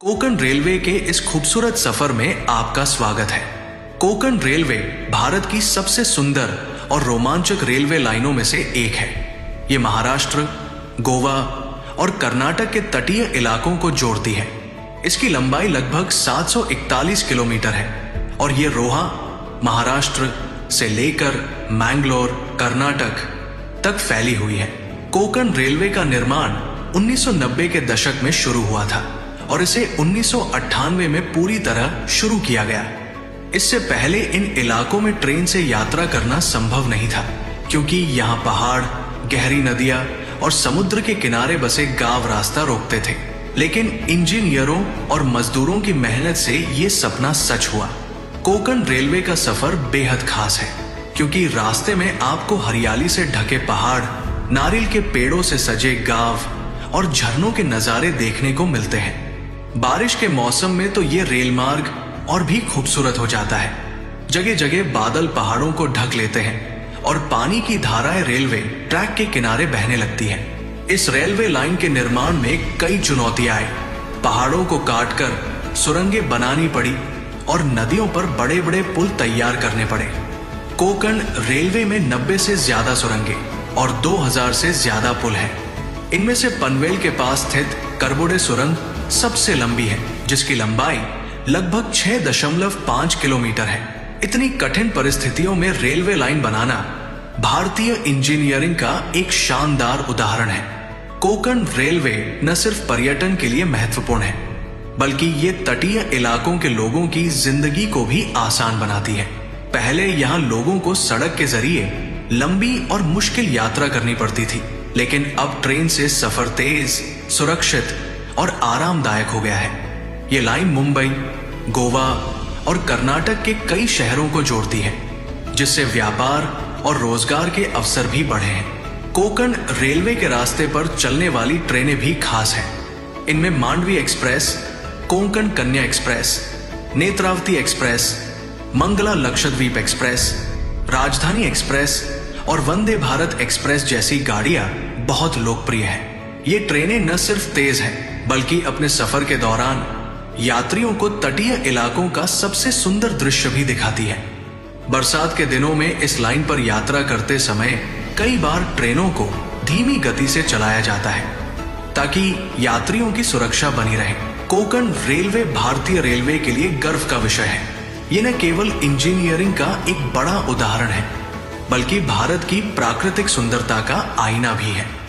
Konkan railway के इस खूबसूरत सफर में आपका स्वागत है। कोंकण रेलवे भारत की सबसे सुंदर और रोमांचक रेलवे लाइनों में से एक है। ये महाराष्ट्र, गोवा और कर्नाटक के तटीय इलाकों को जोड़ती है। इसकी लंबाई लगभग 741 किलोमीटर है और ये रोहा, महाराष्ट्र से लेकर मैंगलोर, कर्नाटक तक फैली हुई है। कोंकण रेलवे का निर्माण 1990 के दशक में शुरू हुआ था और इसे 1998 में पूरी तरह शुरू किया गया। इससे पहले इन इलाकों में ट्रेन से यात्रा करना संभव नहीं था, क्योंकि यहाँ पहाड़, गहरी नदियां और समुद्र के किनारे बसे गांव रास्ता रोकते थे। लेकिन इंजीनियरों और मजदूरों की मेहनत से ये सपना सच हुआ। कोंकण रेलवे का सफर बेहद खास है, क्योंकि रास्ते में आपको हरियाली से ढके पहाड़, नारियल के पेड़ों से सजे गांव और झरनों के नजारे देखने को मिलते हैं। बारिश के मौसम में तो ये रेल मार्ग और भी खूबसूरत हो जाता है। जगह जगह बादल पहाड़ों को ढक लेते हैं और पानी की धाराएं रेलवे ट्रैक के किनारे बहने लगती है। इस रेलवे लाइन के निर्माण में कई चुनौतियां आई। पहाड़ों को काटकर सुरंगें बनानी पड़ी और नदियों पर बड़े बड़े पुल तैयार करने पड़े। कोंकण रेलवे में 90 से ज्यादा सुरंगें और 2000 से ज्यादा पुल हैं। इनमें से पनवेल के पास स्थित करबोडे सुरंग सबसे लंबी है, जिसकी लंबाई लगभग 6.5 किलोमीटर है। इतनी कठिन परिस्थितियों में रेलवे लाइन बनाना भारतीय इंजीनियरिंग का एक शानदार उदाहरण है। कोंकण रेलवे न सिर्फ पर्यटन के लिए महत्वपूर्ण है, बल्कि ये तटीय इलाकों के लोगों की जिंदगी को भी आसान बनाती है। पहले यहाँ लोगों को सड़क के जरिए लंबी और मुश्किल यात्रा करनी पड़ती थी, लेकिन अब ट्रेन से सफर तेज, सुरक्षित और आरामदायक हो गया है। ये लाइन मुंबई, गोवा और कर्नाटक के कई शहरों को जोड़ती है, जिससे व्यापार और रोजगार के अवसर भी बढ़े हैं। कोंकण रेलवे के रास्ते पर चलने वाली ट्रेनें भी खास हैं। इनमें Mandvi express, Konkan Kanya express, Netravati express, Mangala Lakshadweep express, Rajdhani express और वंदे भारत एक्सप्रेस जैसी गाड़ियां बहुत लोकप्रिय हैं। ये ट्रेनें न सिर्फ तेज हैं, बल्कि अपने सफर के दौरान यात्रियों को तटीय इलाकों का सबसे सुंदर दृश्य भी दिखाती है। बरसात के दिनों में इस लाइन पर यात्रा करते समय कई बार ट्रेनों को धीमी गति से चलाया जाता है, ताकि यात्रियों की सुरक्षा बनी रहे। कोंकण रेलवे भारतीय रेलवे के लिए गर्व का विषय है। ये न केवल इंजीनियरिंग का एक बड़ा उदाहरण है, बल्कि भारत की प्राकृतिक सुंदरता का आईना भी है।